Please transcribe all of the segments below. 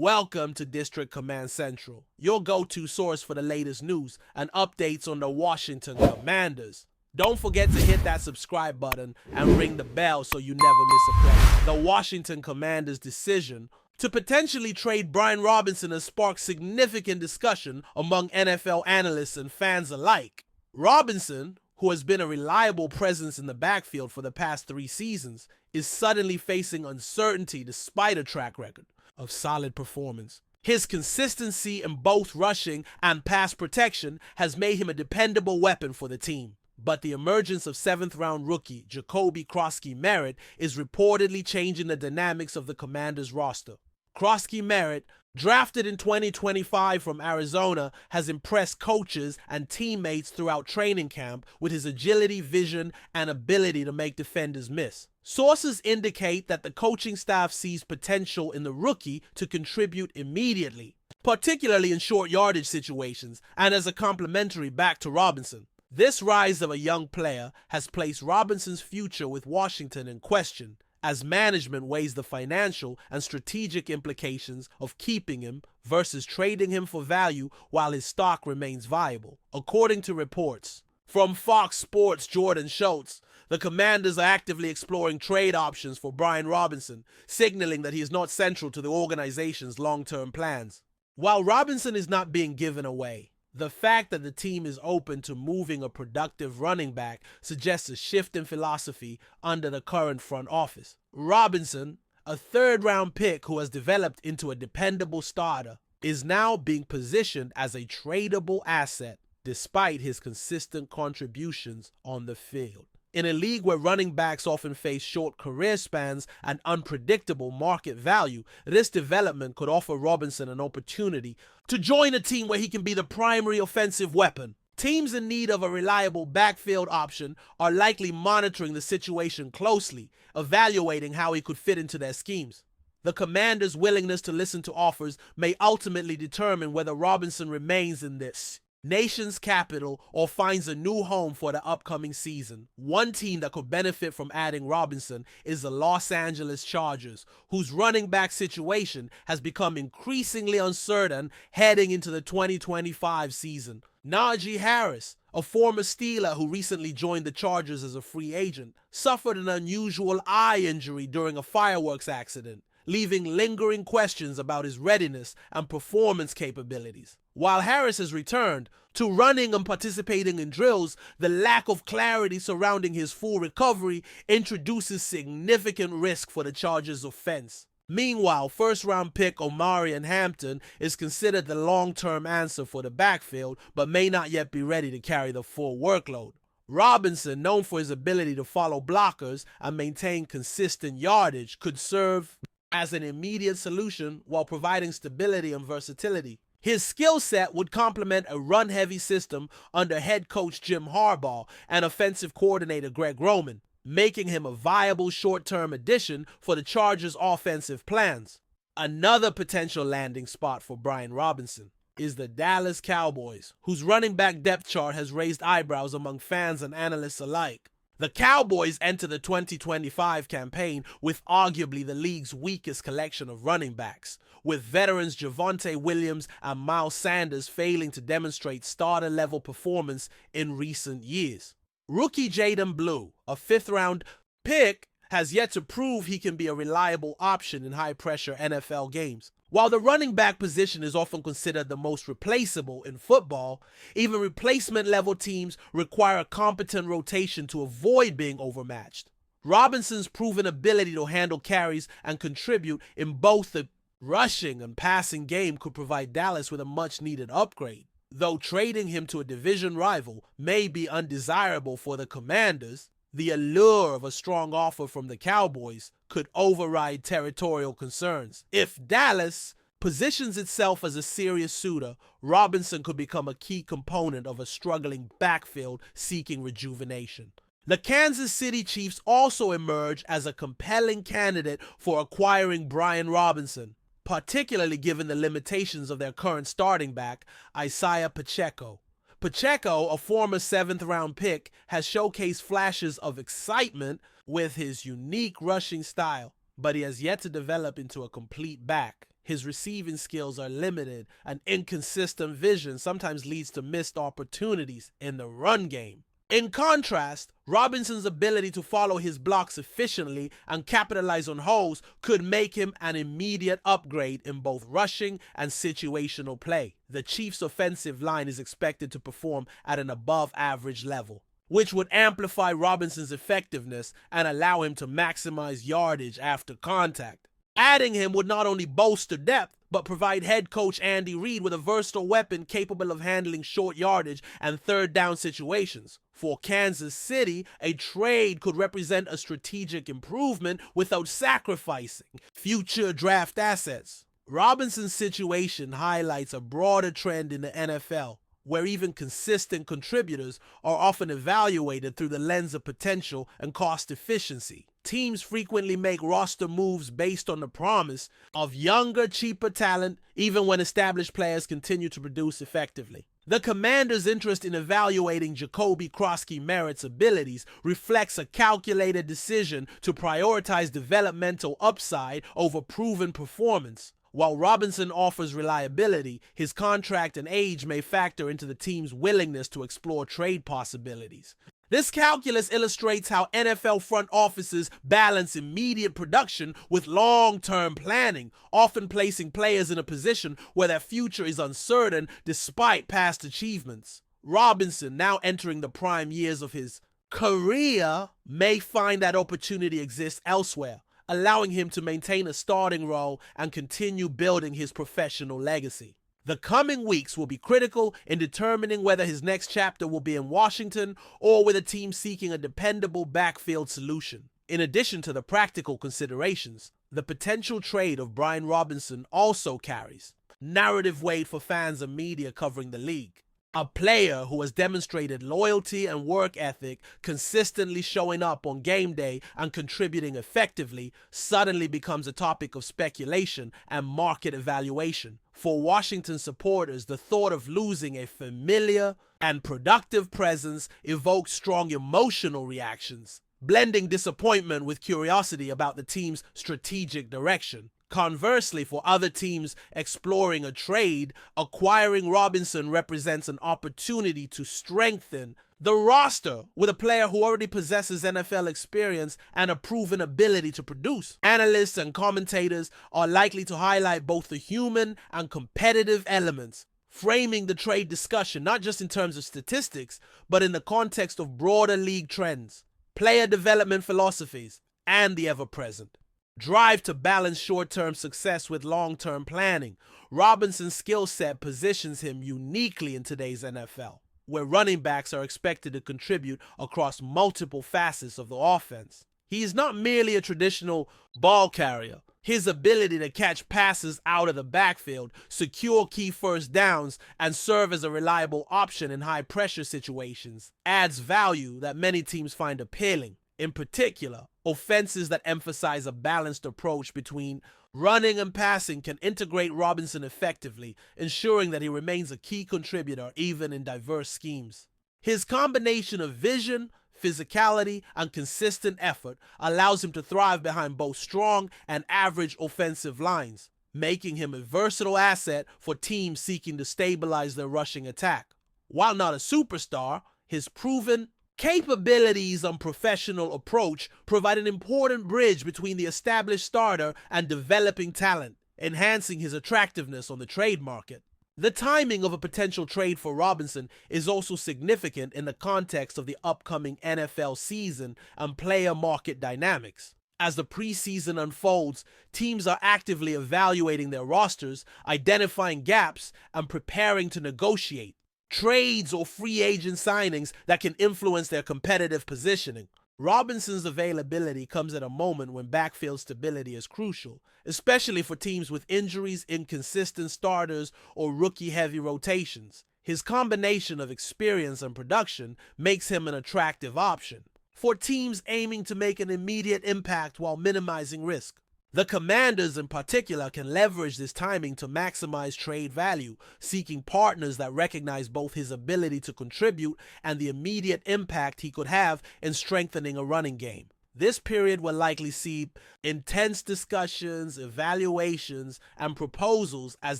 Welcome to District Command Central, your go-to source for the latest news and updates on the Washington Commanders. Don't forget to hit that subscribe button and ring the bell so you never miss a play. The Washington Commanders' decision to potentially trade Brian Robinson has sparked significant discussion among NFL analysts and fans alike. Robinson, who has been a reliable presence in the backfield for the past 3 seasons, is suddenly facing uncertainty despite a track record of solid performance. His consistency in both rushing and pass protection has made him a dependable weapon for the team. But the emergence of 7th-round rookie Jacoby Krosky-Merritt is reportedly changing the dynamics of the Commanders' roster. Krosky-Merritt, drafted in 2025 from Arizona, has impressed coaches and teammates throughout training camp with his agility, vision, and ability to make defenders miss. Sources indicate that the coaching staff sees potential in the rookie to contribute immediately, particularly in short yardage situations and as a complementary back to Robinson. This rise of a young player has placed Robinson's future with Washington in question, as management weighs the financial and strategic implications of keeping him versus trading him for value while his stock remains viable. According to reports from Fox Sports' Jordan Schultz, the Commanders are actively exploring trade options for Brian Robinson, signaling that he is not central to the organization's long-term plans. While Robinson is not being given away, the fact that the team is open to moving a productive running back suggests a shift in philosophy under the current front office. Robinson, a 3rd-round pick who has developed into a dependable starter, is now being positioned as a tradable asset despite his consistent contributions on the field. In a league where running backs often face short career spans and unpredictable market value, this development could offer Robinson an opportunity to join a team where he can be the primary offensive weapon. Teams in need of a reliable backfield option are likely monitoring the situation closely, evaluating how he could fit into their schemes. The Commanders' willingness to listen to offers may ultimately determine whether Robinson remains in this nation's capital or finds a new home for the upcoming season. One team that could benefit from adding Robinson is the Los Angeles Chargers, whose running back situation has become increasingly uncertain heading into the 2025 season. Najee Harris, a former Steeler who recently joined the Chargers as a free agent, suffered an unusual eye injury during a fireworks accident, leaving lingering questions about his readiness and performance capabilities. While Harris has returned to running and participating in drills, the lack of clarity surrounding his full recovery introduces significant risk for the Chargers' offense. Meanwhile, 1st-round pick Omarion Hampton is considered the long-term answer for the backfield, but may not yet be ready to carry the full workload. Robinson, known for his ability to follow blockers and maintain consistent yardage, could serve as an immediate solution while providing stability and versatility. His skill set would complement a run-heavy system under head coach Jim Harbaugh and offensive coordinator Greg Roman, making him a viable short-term addition for the Chargers' offensive plans. Another potential landing spot for Brian Robinson is the Dallas Cowboys, whose running back depth chart has raised eyebrows among fans and analysts alike. The Cowboys enter the 2025 campaign with arguably the league's weakest collection of running backs, with veterans Javonte Williams and Miles Sanders failing to demonstrate starter-level performance in recent years. Rookie Jaden Blue, a 5th-round pick, has yet to prove he can be a reliable option in high-pressure NFL games. While the running back position is often considered the most replaceable in football, even replacement-level teams require a competent rotation to avoid being overmatched. Robinson's proven ability to handle carries and contribute in both the rushing and passing game could provide Dallas with a much-needed upgrade. Though trading him to a division rival may be undesirable for the Commanders, the allure of a strong offer from the Cowboys could override territorial concerns. If Dallas positions itself as a serious suitor, Robinson could become a key component of a struggling backfield seeking rejuvenation. The Kansas City Chiefs also emerge as a compelling candidate for acquiring Brian Robinson, particularly given the limitations of their current starting back, Isaiah Pacheco. Pacheco, a former 7th-round pick, has showcased flashes of excitement with his unique rushing style, but he has yet to develop into a complete back. his receiving skills are limited, and inconsistent vision sometimes leads to missed opportunities in the run game. In contrast, Robinson's ability to follow his blocks efficiently and capitalize on holes could make him an immediate upgrade in both rushing and situational play. The Chiefs' offensive line is expected to perform at an above-average level, which would amplify Robinson's effectiveness and allow him to maximize yardage after contact. Adding him would not only bolster depth, but provide head coach Andy Reid with a versatile weapon capable of handling short yardage and third down situations. For Kansas City, a trade could represent a strategic improvement without sacrificing future draft assets. Robinson's situation highlights a broader trend in the NFL, where even consistent contributors are often evaluated through the lens of potential and cost efficiency. Teams frequently make roster moves based on the promise of younger, cheaper talent, even when established players continue to produce effectively. The Commanders' interest in evaluating Jacoby Krosky-Merritt's abilities reflects a calculated decision to prioritize developmental upside over proven performance. While Robinson offers reliability, his contract and age may factor into the team's willingness to explore trade possibilities. This calculus illustrates how NFL front offices balance immediate production with long-term planning, often placing players in a position where their future is uncertain despite past achievements. Robinson, now entering the prime years of his career, may find that opportunity exists elsewhere, allowing him to maintain a starting role and continue building his professional legacy. The coming weeks will be critical in determining whether his next chapter will be in Washington or with a team seeking a dependable backfield solution. In addition to the practical considerations, the potential trade of Brian Robinson also carries narrative weight for fans and media covering the league. A player who has demonstrated loyalty and work ethic, consistently showing up on game day and contributing effectively, suddenly becomes a topic of speculation and market evaluation. For Washington supporters, the thought of losing a familiar and productive presence evokes strong emotional reactions, blending disappointment with curiosity about the team's strategic direction. Conversely, for other teams exploring a trade, acquiring Robinson represents an opportunity to strengthen the roster with a player who already possesses NFL experience and a proven ability to produce. Analysts and commentators are likely to highlight both the human and competitive elements, framing the trade discussion not just in terms of statistics, but in the context of broader league trends, player development philosophies, and the ever-present drive to balance short-term success with long-term planning. Robinson's skill set positions him uniquely in today's NFL, where running backs are expected to contribute across multiple facets of the offense. He is not merely a traditional ball carrier. His ability to catch passes out of the backfield, secure key first downs, and serve as a reliable option in high-pressure situations adds value that many teams find appealing. In particular, offenses that emphasize a balanced approach between running and passing can integrate Robinson effectively, ensuring that he remains a key contributor even in diverse schemes. His combination of vision, physicality, and consistent effort allows him to thrive behind both strong and average offensive lines, making him a versatile asset for teams seeking to stabilize their rushing attack. While not a superstar, his proven capabilities and professional approach provide an important bridge between the established starter and developing talent, enhancing his attractiveness on the trade market. The timing of a potential trade for Robinson is also significant in the context of the upcoming NFL season and player market dynamics. As the preseason unfolds, teams are actively evaluating their rosters, identifying gaps, and preparing to negotiate trades or free agent signings that can influence their competitive positioning. Robinson's availability comes at a moment when backfield stability is crucial, especially for teams with injuries, inconsistent starters, or rookie-heavy rotations. His combination of experience and production makes him an attractive option for teams aiming to make an immediate impact while minimizing risk. The Commanders in particular can leverage this timing to maximize trade value, seeking partners that recognize both his ability to contribute and the immediate impact he could have in strengthening a running game. This period will likely see intense discussions, evaluations, and proposals as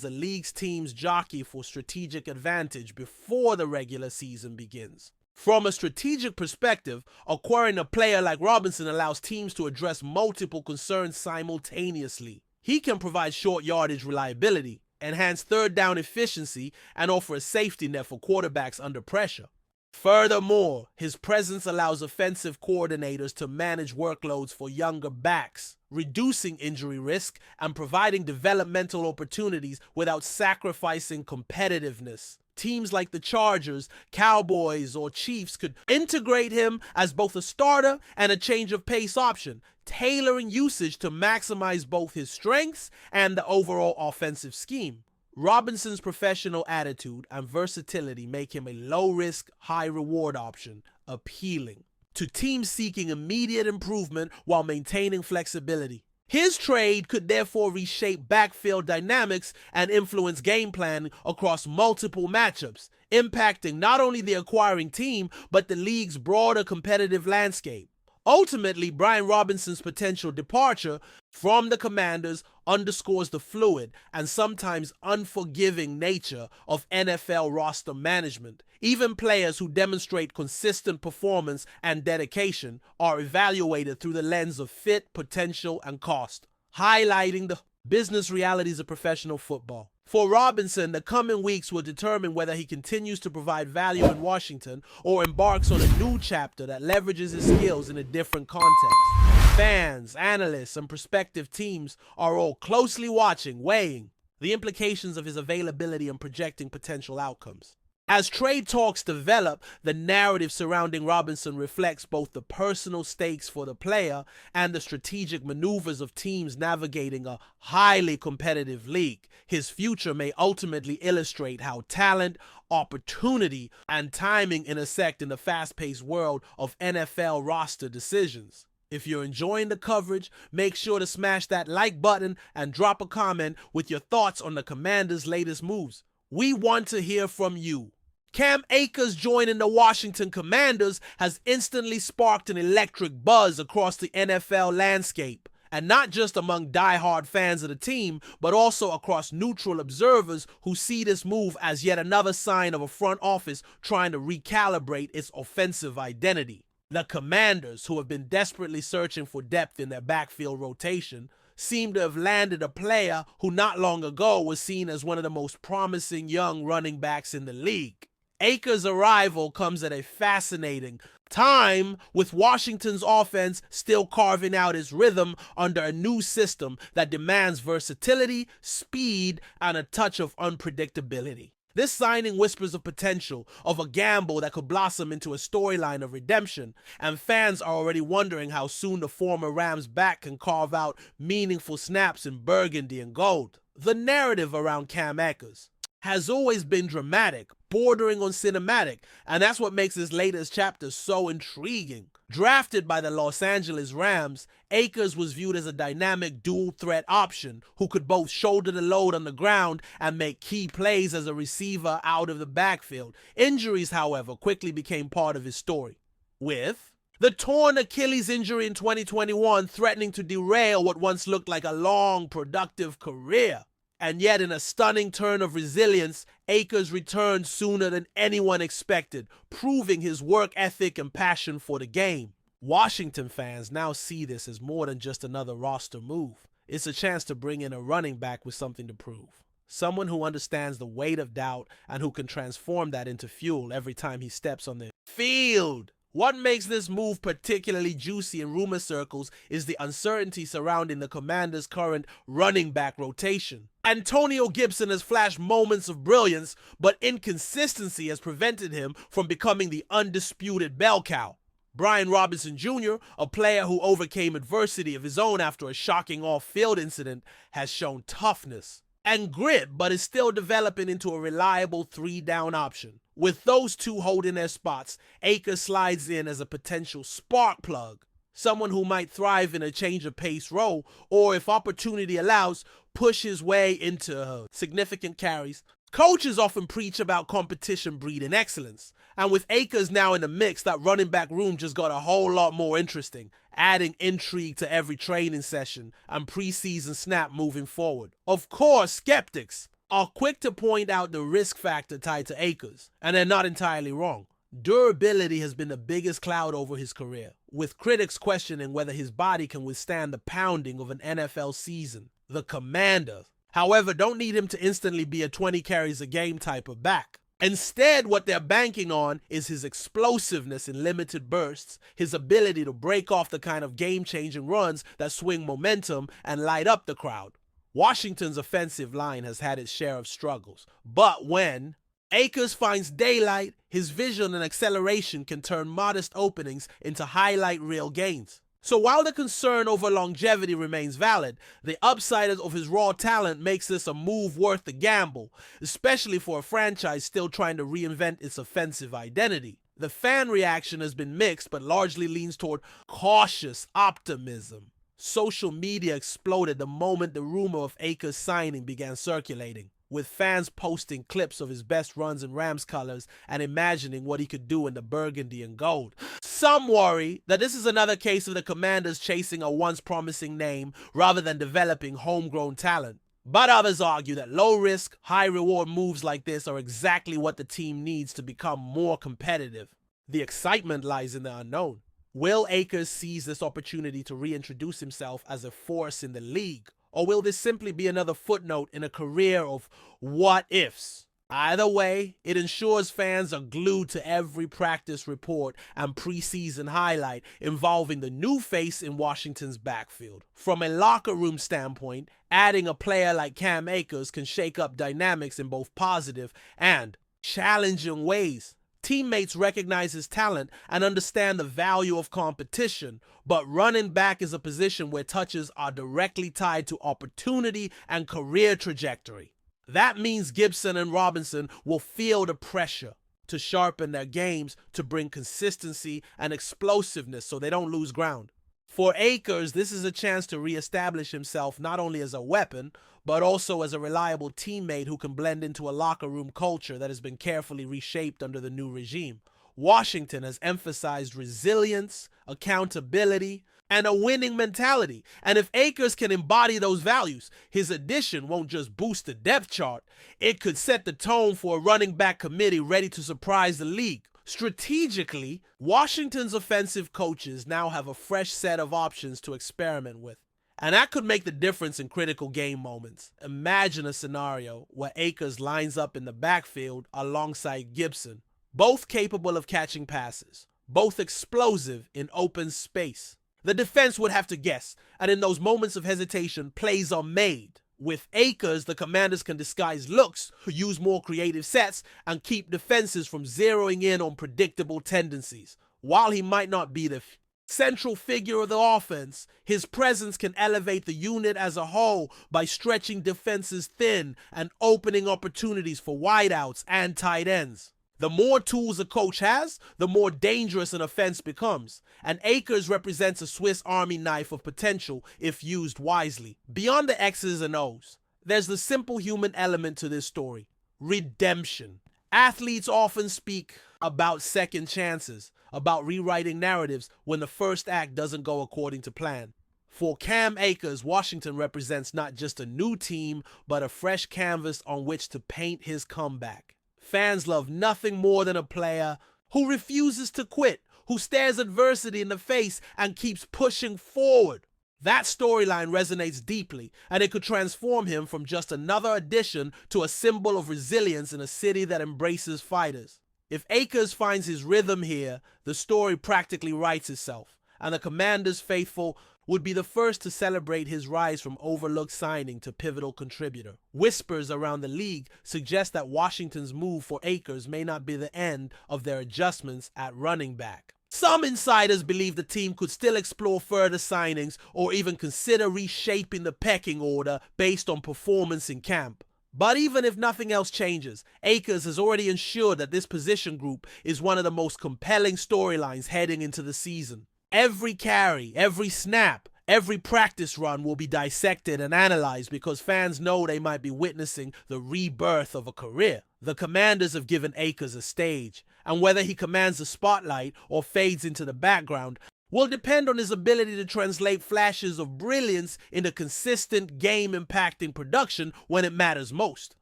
the league's teams jockey for strategic advantage before the regular season begins. From a strategic perspective, acquiring a player like Robinson allows teams to address multiple concerns simultaneously. He can provide short yardage reliability, enhance third down efficiency, and offer a safety net for quarterbacks under pressure. Furthermore, his presence allows offensive coordinators to manage workloads for younger backs, reducing injury risk and providing developmental opportunities without sacrificing competitiveness. Teams like the Chargers, Cowboys, or Chiefs could integrate him as both a starter and a change of pace option, tailoring usage to maximize both his strengths and the overall offensive scheme. Robinson's professional attitude and versatility make him a low-risk, high-reward option, appealing to teams seeking immediate improvement while maintaining flexibility. His trade could therefore reshape backfield dynamics and influence game planning across multiple matchups, impacting not only the acquiring team, but the league's broader competitive landscape. Ultimately, Brian Robinson's potential departure from the Commanders underscores the fluid and sometimes unforgiving nature of NFL roster management. Even players who demonstrate consistent performance and dedication are evaluated through the lens of fit, potential, and cost, highlighting the business realities of professional football. For Robinson, the coming weeks will determine whether he continues to provide value in Washington or embarks on a new chapter that leverages his skills in a different context. Fans, analysts, and prospective teams are all closely watching, weighing the implications of his availability and projecting potential outcomes. As trade talks develop, the narrative surrounding Robinson reflects both the personal stakes for the player and the strategic maneuvers of teams navigating a highly competitive league. His future may ultimately illustrate how talent, opportunity, and timing intersect in the fast-paced world of NFL roster decisions. If you're enjoying the coverage, make sure to smash that like button and drop a comment with your thoughts on the Commanders' latest moves. We want to hear from you. Cam Akers joining the Washington Commanders has instantly sparked an electric buzz across the NFL landscape, and not just among die-hard fans of the team, but also across neutral observers who see this move as yet another sign of a front office trying to recalibrate its offensive identity. The Commanders, who have been desperately searching for depth in their backfield rotation, seem to have landed a player who not long ago was seen as one of the most promising young running backs in the league. Akers' arrival comes at a fascinating time, with Washington's offense still carving out its rhythm under a new system that demands versatility, speed, and a touch of unpredictability. This signing whispers of potential, of a gamble that could blossom into a storyline of redemption, and fans are already wondering how soon the former Rams back can carve out meaningful snaps in burgundy and gold. The narrative around Cam Akers has always been dramatic, bordering on cinematic, and that's what makes this latest chapter so intriguing. Drafted by the Los Angeles Rams, Akers was viewed as a dynamic dual-threat option who could both shoulder the load on the ground and make key plays as a receiver out of the backfield. Injuries, however, quickly became part of his story, with the torn Achilles injury in 2021 threatening to derail what once looked like a long, productive career. And yet, in a stunning turn of resilience, Akers returned sooner than anyone expected, proving his work ethic and passion for the game. Washington fans now see this as more than just another roster move. It's a chance to bring in a running back with something to prove. Someone who understands the weight of doubt and who can transform that into fuel every time he steps on the field. What makes this move particularly juicy in rumor circles is the uncertainty surrounding the Commanders' current running back rotation. Antonio Gibson has flashed moments of brilliance, but inconsistency has prevented him from becoming the undisputed bell cow. Brian Robinson Jr., a player who overcame adversity of his own after a shocking off-field incident, has shown toughness and grit, but is still developing into a reliable three-down option. With those two holding their spots, Akers slides in as a potential spark plug, someone who might thrive in a change of pace role, or if opportunity allows, push his way into significant carries. Coaches often preach about competition breeding excellence, and with Akers now in the mix, that running back room just got a whole lot more interesting, adding intrigue to every training session and preseason snap moving forward. Of course, skeptics are quick to point out the risk factor tied to Akers, and they're not entirely wrong. Durability has been the biggest cloud over his career, with critics questioning whether his body can withstand the pounding of an NFL season. The Commanders, however, don't need him to instantly be a 20 carries a game type of back. Instead, what they're banking on is his explosiveness in limited bursts, his ability to break off the kind of game-changing runs that swing momentum and light up the crowd. Washington's offensive line has had its share of struggles, but when Akers finds daylight, his vision and acceleration can turn modest openings into highlight reel gains. So while the concern over longevity remains valid, the upside of his raw talent makes this a move worth the gamble, especially for a franchise still trying to reinvent its offensive identity. The fan reaction has been mixed, but largely leans toward cautious optimism. Social media exploded the moment the rumor of Akers' signing began circulating, with fans posting clips of his best runs in Rams colors and imagining what he could do in the burgundy and gold. Some worry that this is another case of the Commanders chasing a once promising name rather than developing homegrown talent. But others argue that low-risk, high-reward moves like this are exactly what the team needs to become more competitive. The excitement lies in the unknown. Will Akers seize this opportunity to reintroduce himself as a force in the league? Or will this simply be another footnote in a career of what-ifs? Either way, it ensures fans are glued to every practice report and preseason highlight involving the new face in Washington's backfield. From a locker room standpoint, adding a player like Cam Akers can shake up dynamics in both positive and challenging ways. Teammates recognize his talent and understand the value of competition, but running back is a position where touches are directly tied to opportunity and career trajectory. That means Gibson and Robinson will feel the pressure to sharpen their games to bring consistency and explosiveness so they don't lose ground. For Akers, this is a chance to reestablish himself not only as a weapon, but also as a reliable teammate who can blend into a locker room culture that has been carefully reshaped under the new regime. Washington has emphasized resilience, accountability, and a winning mentality. And if Akers can embody those values, his addition won't just boost the depth chart, it could set the tone for a running back committee ready to surprise the league. Strategically, Washington's offensive coaches now have a fresh set of options to experiment with. And that could make the difference in critical game moments. Imagine a scenario where Akers lines up in the backfield alongside Gibson, both capable of catching passes, both explosive in open space. The defense would have to guess, and in those moments of hesitation, plays are made. With Akers, the Commanders can disguise looks, use more creative sets, and keep defenses from zeroing in on predictable tendencies. While he might not be the central figure of the offense, his presence can elevate the unit as a whole by stretching defenses thin and opening opportunities for wideouts and tight ends. The more tools a coach has, the more dangerous an offense becomes, and Akers represents a Swiss Army knife of potential if used wisely. Beyond the X's and O's, there's the simple human element to this story: redemption. Athletes often speak about second chances, about rewriting narratives when the first act doesn't go according to plan. For Cam Akers, Washington represents not just a new team, but a fresh canvas on which to paint his comeback. Fans love nothing more than a player who refuses to quit, who stares adversity in the face and keeps pushing forward. That storyline resonates deeply, and it could transform him from just another addition to a symbol of resilience in a city that embraces fighters. If Akers finds his rhythm here, the story practically writes itself, and the Commanders faithful would be the first to celebrate his rise from overlooked signing to pivotal contributor. Whispers around the league suggest that Washington's move for Akers may not be the end of their adjustments at running back. Some insiders believe the team could still explore further signings or even consider reshaping the pecking order based on performance in camp. But even if nothing else changes, Akers has already ensured that this position group is one of the most compelling storylines heading into the season. Every carry, every snap, Every practice run will be dissected and analyzed because fans know they might be witnessing the rebirth of a career. The Commanders have given Akers a stage, and whether he commands the spotlight or fades into the background will depend on his ability to translate flashes of brilliance into consistent, game-impacting production when it matters most.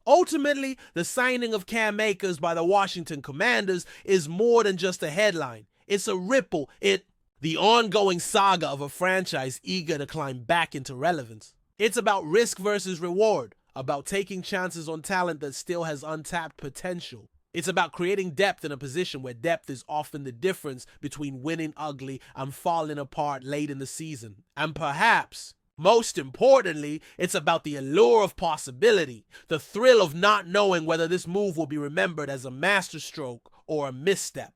Ultimately, the signing of Cam Akers by the Washington Commanders is more than just a headline. It's a ripple. The ongoing saga of a franchise eager to climb back into relevance. It's about risk versus reward, about taking chances on talent that still has untapped potential. It's about creating depth in a position where depth is often the difference between winning ugly and falling apart late in the season. And perhaps, most importantly, it's about the allure of possibility, the thrill of not knowing whether this move will be remembered as a masterstroke or a misstep.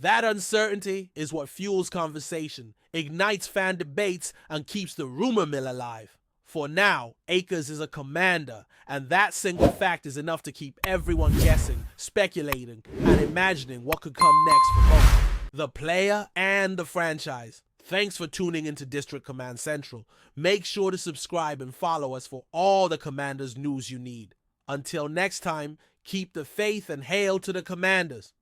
That uncertainty is what fuels conversation, ignites fan debates, and keeps the rumor mill alive. For now, Akers is a Commander, and that single fact is enough to keep everyone guessing, speculating, and imagining what could come next for both the player and the franchise. Thanks for tuning into District Command Central. Make sure to subscribe and follow us for all the Commanders news you need. Until next time, keep the faith and hail to the Commanders.